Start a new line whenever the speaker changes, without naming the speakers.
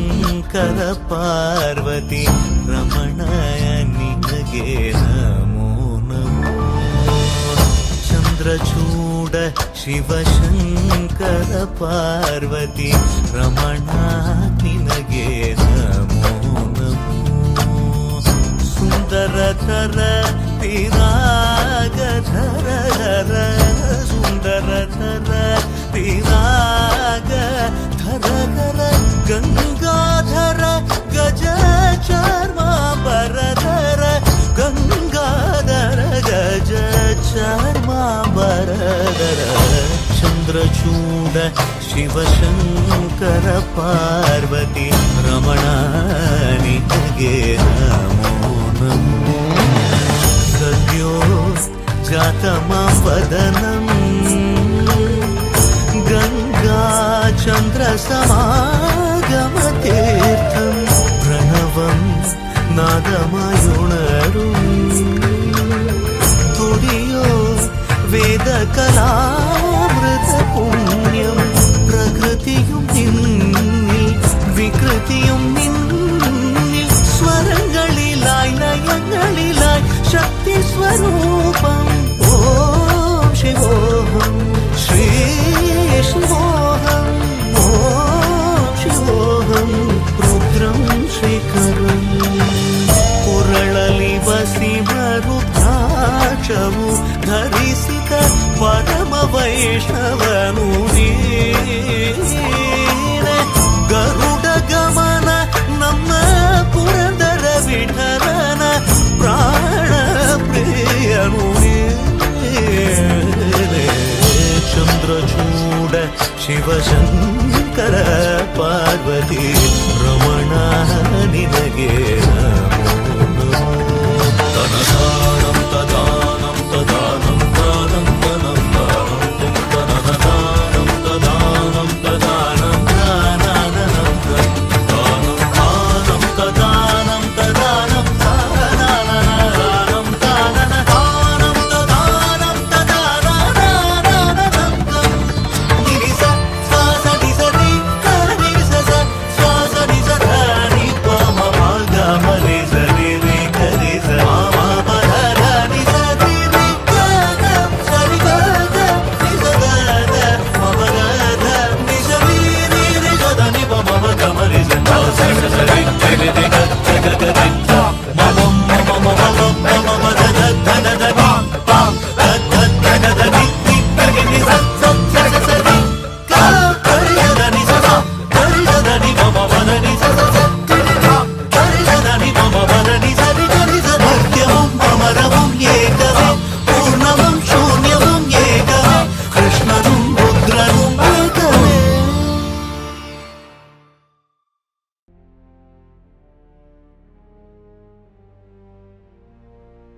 ಶಿವಶಂಕರ ಪಾರ್ವತಿ ರಮಣ ನಿನಗೆ ನಮೋ ನಮೋ. ಚಂದ್ರಚೂಡ ಶಿವಶಂಕರ ಪಾರ್ವತಿ ರಮಣ ನಿನಗೆ ನಮೋ ನಮೋ. ಸುಂದರತರ ವಿರಾಗಧರ ಸುಂದರತರ ವಿರಾಗ ಧರ ಗಂಗಾಧರ ಗಜ ಚರ್ಮಾಂಬರಧರ ಗಂಗಾಧರ ಗಜ ಚರ್ಮಾಂಬರಧರ. ಚಂದ್ರಚೂಡ ಶಿವಶಂಕರ ಪಾರ್ವತಿ ರಮಣ ನಿನಗೆ ನಮೋ ನಮೋ. ಸದ್ಯೋ ಜಾತಮಾಪದನಂ ಗಂಗಾ ಚಂದ್ರ ಸಮಾಗಮತೀರ್ಥಂ ಪ್ರಣವಂ നാദമായുണരും തുടിയോ വേദകലാമൃത പുണ്യം. പ്രകൃതിയും നിന്നിൽ വികൃതിയും നിന്നിൽ സ്വരങ്ങളിലായി ലയങ്ങളിലായി ശക്തി സ്വരൂപം. ഓം ശിവോഹം ശ്രീ ശിവോഹം ഓം ശിവോഹം രുദ്രം ಶ್ರೀಕರಂ. ಕೊರಳಲಿ ವಸಿಮ ರುದ್ರಾಕ್ಷವು ಧರಿಸಿದ ಪರಮ ವೈಷ್ಣವನು ನೀನೆ. ಗರುಡ ಗಮನ ನಮ್ಮ ಪುರಂದರ ವಿಠಲನ ಪ್ರಾಣ ಪ್ರಿಯನು ನೀನೆ. ಚಂದ್ರಚೂಡ ಶಿವಶಂಕರ ಪಾರ್ವತಿ ರಮಣ ನಿನಗೆ